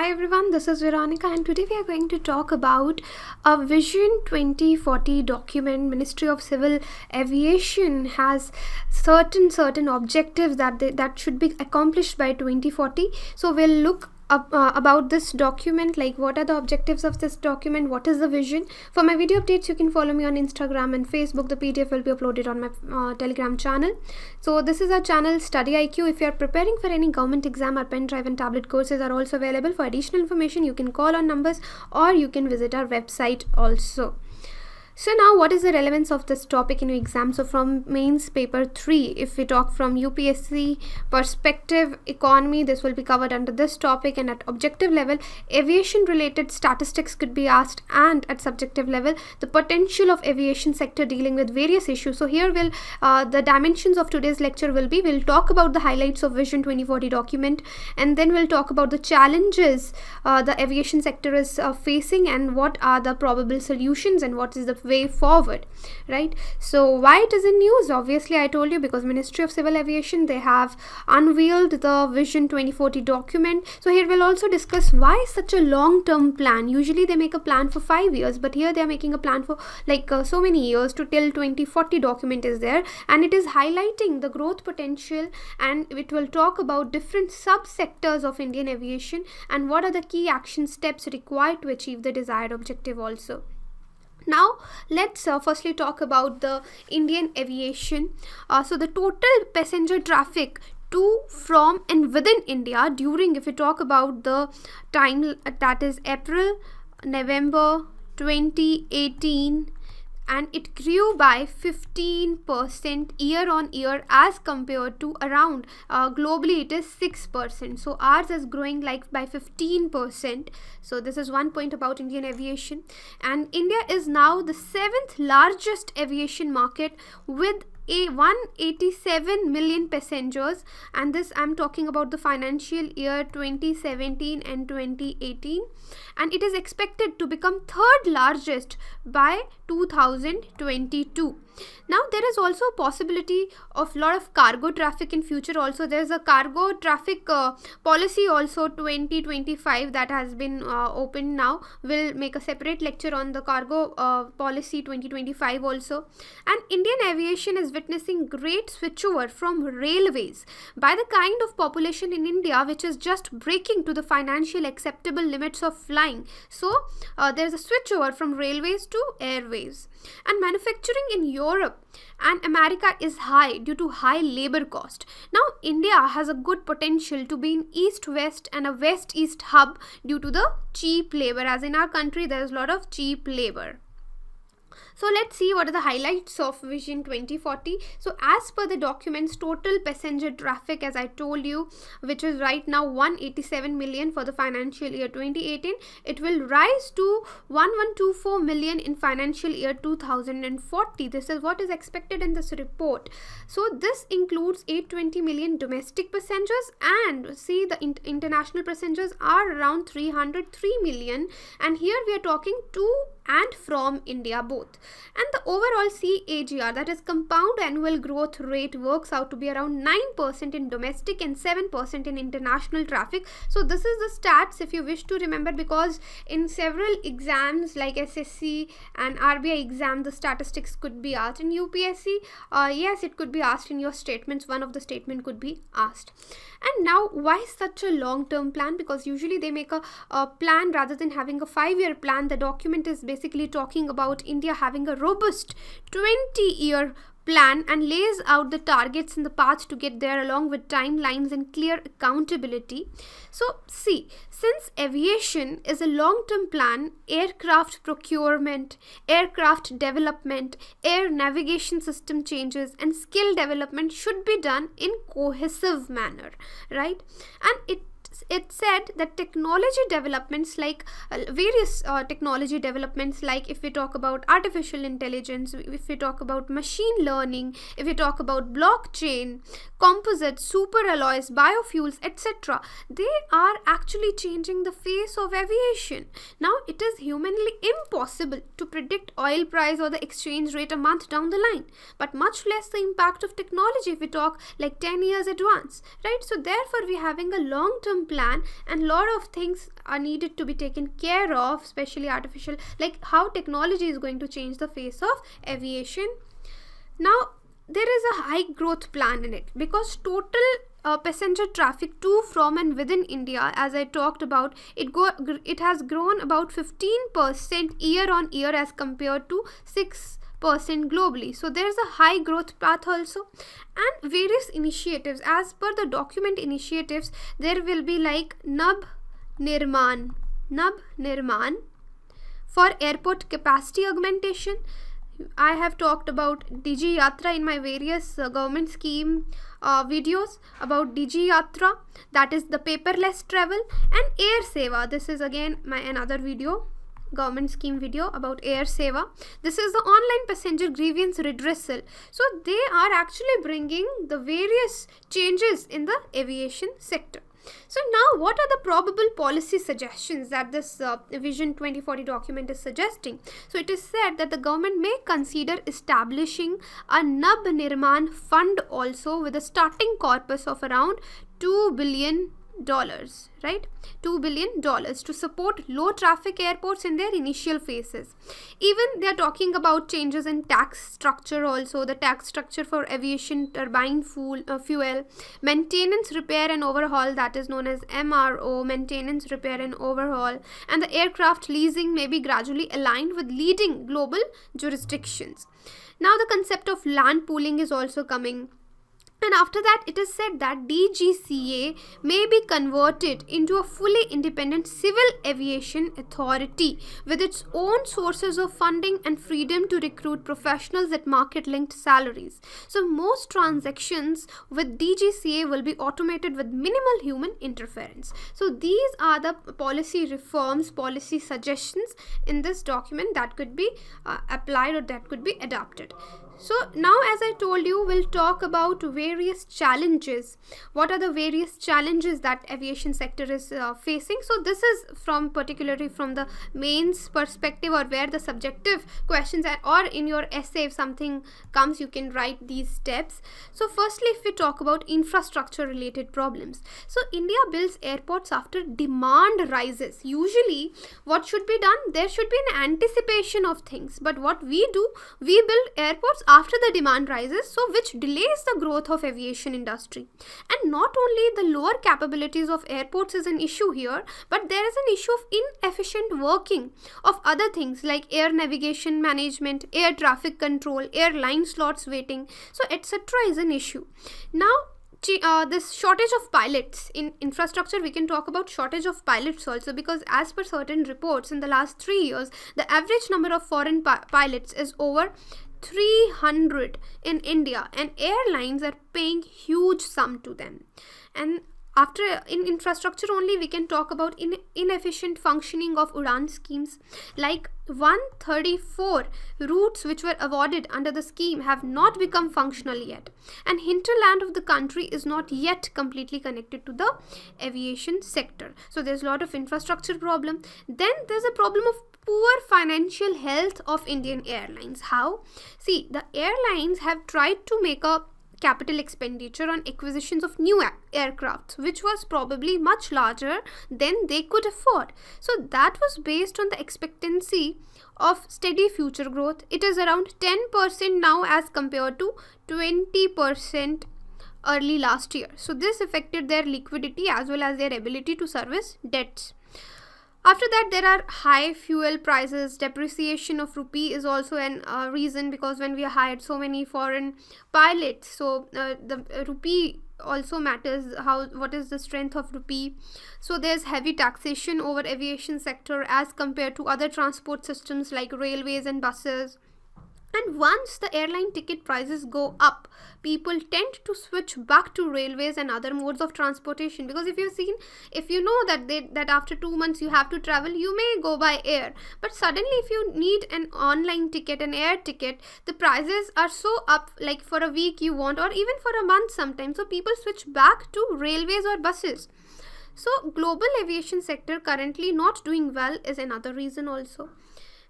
Hi everyone, this is Veronica and today we are going to talk about a Vision 2040 document. Ministry of Civil Aviation has certain objectives that should be accomplished by 2040. So we'll look about this document, like what are the objectives of this document, what is the vision. For my video updates you can follow me on Instagram and Facebook. The PDF will be uploaded on my Telegram channel. So this is our channel Study IQ. If you are preparing for any government exam, our pen drive and tablet courses are also available. For additional information you can call on numbers or you can visit our website also. So now what is the relevance of this topic in your exam? So from mains paper 3, if we talk from UPSC perspective, economy, this will be covered under this topic, and at objective level aviation related statistics could be asked, and at subjective level the potential of aviation sector dealing with various issues. So here will the dimensions of today's lecture will be, we'll talk about the highlights of Vision 2040 document, and then we'll talk about the challenges the aviation sector is facing and what are the probable solutions and what is the way forward, right? So why it is in news? Obviously I told you, because Ministry of Civil Aviation, they have unveiled the Vision 2040 document. So here we'll also discuss why such a long-term plan. Usually they make a plan for 5 years, but here they are making a plan for so many years, to till 2040 document is there, and it is highlighting the growth potential, and it will talk about different subsectors of Indian aviation and what are the key action steps required to achieve the desired objective also. Now let's firstly talk about the Indian aviation. So the total passenger traffic to, from and within India during, if we talk about the time, that is April, November 2018, and it grew by 15% year on year as compared to around globally it is 6%. So ours is growing by 15%. So this is one point about Indian aviation. And India is now the 7th largest aviation market with 187 million passengers, and this I'm talking about the financial year 2017 and 2018, and it is expected to become third largest by 2022. Now there is also a possibility of lot of cargo traffic in future also. There is a cargo traffic policy also 2025 that has been opened now. We'll make a separate lecture on the cargo policy 2025 also. And Indian aviation is witnessing great switchover from railways by the kind of population in India which is just breaking to the financial acceptable limits of flying. So there is a switchover from railways to airways. And manufacturing in Europe and America is high due to high labor cost. Now India has a good potential to be an east-west and a west-east hub due to the cheap labor, as in our country there is a lot of cheap labor. So let's see what are the highlights of Vision 2040. So as per the documents, total passenger traffic, as I told you, which is right now 187 million for the financial year 2018, it will rise to 1124 million in financial year 2040. This is what is expected in this report. So this includes 820 million domestic passengers, and see the international passengers are around 303 million, and here we are talking to and from India both. And the overall CAGR, that is compound annual growth rate, works out to be around 9% in domestic and 7% in international traffic. So this is the stats if you wish to remember, because in several exams like SSC and RBI exam the statistics could be asked. In UPSC yes, it could be asked in your statements, one of the statement could be asked. And now why such a long-term plan? Because usually they make a plan rather than having a 5-year plan. The document is basically talking about India having a robust 20-year plan and lays out the targets and the path to get there, along with timelines and clear accountability. So see, since aviation is a long-term plan, aircraft procurement, aircraft development, air navigation system changes and skill development should be done in cohesive manner, right? And it said that technology developments like various technology developments, like if we talk about artificial intelligence, if we talk about machine learning, if we talk about blockchain, composites, super alloys, biofuels, etc., they are actually changing the face of aviation. Now it is humanly impossible to predict oil price or the exchange rate a month down the line, but much less the impact of technology if we talk like 10 years advance, right? So therefore we are having a long-term long-term plan, and lot of things are needed to be taken care of, especially artificial, like how technology is going to change the face of aviation. Now there is a high growth plan in it, because total passenger traffic to, from and within India, as I talked about, it has grown about 15% year on year as compared to 6% globally. So there's a high growth path also, and various initiatives. As per the document initiatives, there will be like Nav Nirman for airport capacity augmentation. I have talked about Digi Yatra in my various government scheme videos about Digi Yatra, that is the paperless travel, and Air Seva. This is again my another video, government scheme video about Air Seva. This is the online passenger grievance redressal. So they are actually bringing the various changes in the aviation sector. So now, what are the probable policy suggestions that this Vision 2040 document is suggesting? So it is said that the government may consider establishing a Nav Nirman fund also, with a starting corpus of around $2 billion, right? $2 billion to support low traffic airports in their initial phases. Even they are talking about changes in tax structure also, the tax structure for aviation turbine fuel, maintenance, repair and overhaul, that is known as MRO, maintenance, repair and overhaul, and the aircraft leasing may be gradually aligned with leading global jurisdictions. Now the concept of land pooling is also coming. And after that, it is said that DGCA may be converted into a fully independent civil aviation authority with its own sources of funding and freedom to recruit professionals at market-linked salaries. So most transactions with DGCA will be automated with minimal human interference. So these are the policy reforms, policy suggestions in this document that could be applied or that could be adopted. So now, as I told you, we'll talk about various challenges. What are the various challenges that aviation sector is facing? So this is particularly from the mains perspective, or where the subjective questions are, or in your essay if something comes, you can write these steps. So firstly, if we talk about infrastructure related problems. So India builds airports after demand rises. Usually what should be done? There should be an anticipation of things. But what we do, we build airports after the demand rises, so which delays the growth of aviation industry. And not only the lower capabilities of airports is an issue here, but there is an issue of inefficient working of other things like air navigation management, air traffic control, airline slots waiting, so etc. is an issue. Now this shortage of pilots in infrastructure, we can talk about shortage of pilots also, because as per certain reports, in the last 3 years, the average number of foreign pilots is over 300 in India, and airlines are paying huge sum to them. And after in infrastructure only, we can talk about inefficient functioning of UDAN schemes. Like 134 routes which were awarded under the scheme have not become functional yet, and hinterland of the country is not yet completely connected to the aviation sector. So there's a lot of infrastructure problem. Then there's a problem of poor financial health of Indian airlines. How? See, the airlines have tried to make a capital expenditure on acquisitions of new aircraft, which was probably much larger than they could afford. So that was based on the expectancy of steady future growth. It is around 10% now as compared to 20% early last year. So this affected their liquidity as well as their ability to service debts. After that, there are high fuel prices. Depreciation of rupee is also a reason, because when we hired so many foreign pilots, so the rupee also matters, what is the strength of rupee. So there's heavy taxation over aviation sector as compared to other transport systems like railways and buses. And once the airline ticket prices go up, people tend to switch back to railways and other modes of transportation, because if you know that after 2 months you have to travel, you may go by air. But suddenly if you need an online ticket, an air ticket, the prices are so up, like for a week you want, or even for a month sometimes. So people switch back to railways or buses. So global aviation sector currently not doing well is another reason also.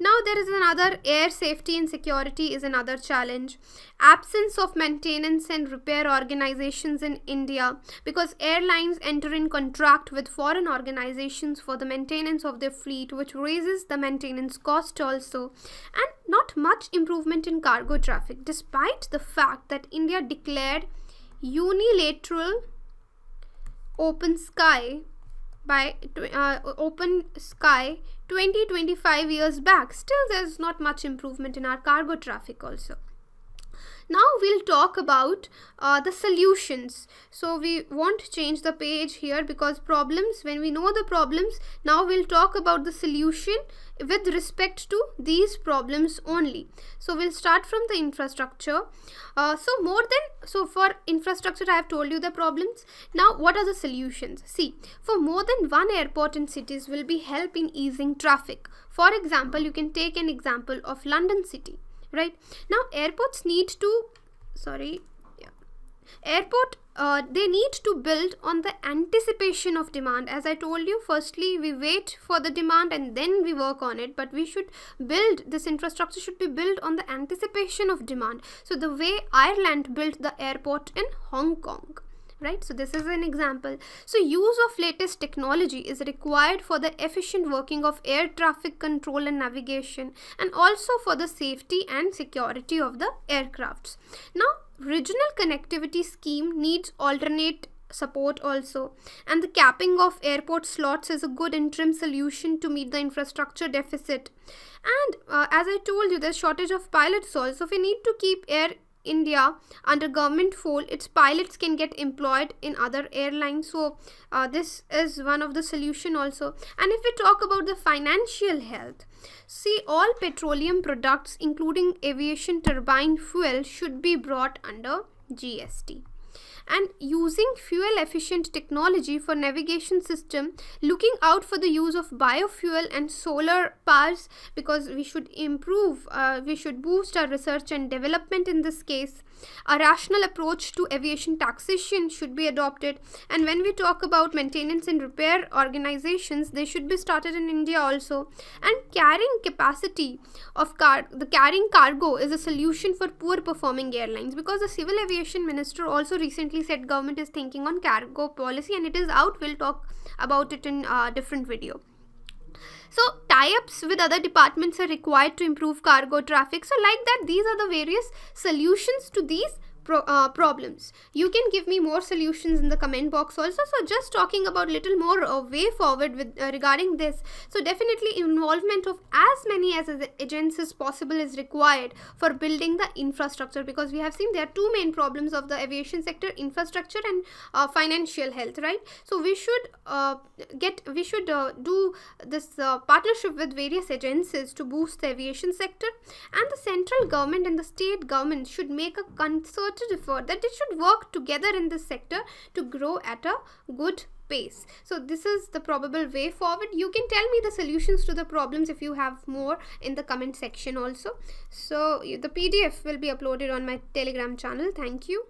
Now there is another, air safety and security is another challenge. Absence of maintenance and repair organizations in India, because airlines enter in contract with foreign organizations for the maintenance of their fleet, which raises the maintenance cost also. And not much improvement in cargo traffic, despite the fact that India declared unilateral open sky 20-25 years back. Still there's not much improvement in our cargo traffic also. Now we'll talk about the solutions. So we won't change the page here, because problems, when we know the problems, now we'll talk about the solution with respect to these problems only. So we'll start from the infrastructure. So for infrastructure I have told you the problems. Now what are the solutions? See, for more than one airport in cities will be help in easing traffic. For example, you can take an example of London city. Right now, airports need to they need to build on the anticipation of demand. As I told you, firstly we wait for the demand and then we work on it, but we should build this infrastructure should be built on the anticipation of demand. So the way Ireland built the airport in Hong Kong. Right, so this is an example. So use of latest technology is required for the efficient working of air traffic control and navigation, and also for the safety and security of the aircrafts. Now regional connectivity scheme needs alternate support also, and the capping of airport slots is a good interim solution to meet the infrastructure deficit. And as I told you, there's shortage of pilots also. If we need to keep Air India under government fold, its pilots can get employed in other airlines. So this is one of the solution also. And if we talk about the financial health, see, all petroleum products including aviation turbine fuel should be brought under GST. And using fuel efficient technology for navigation system, looking out for the use of biofuel and solar powers, because we should we should boost our research and development in this case. A rational approach to aviation taxation should be adopted. And when we talk about maintenance and repair organizations, they should be started in India also. And carrying capacity of carrying cargo is a solution for poor performing airlines, because the civil aviation minister also recently said government is thinking on cargo policy, and it is out. We'll talk about it in a different video. So tie-ups with other departments are required to improve cargo traffic. So like that, these are the various solutions to these problems. You can give me more solutions in the comment box also. So just talking about little more way forward with regarding this. So definitely involvement of as many as agents as possible is required for building the infrastructure, because we have seen there are two main problems of the aviation sector: infrastructure and financial health. Right, so we should do this partnership with various agencies to boost the aviation sector, and the central government and the state government should make a concerted effort that they should work together in this sector to grow at a good pace. So this is the probable way forward. You can tell me the solutions to the problems if you have more in the comment section also. So the PDF will be uploaded on my Telegram channel. Thank you.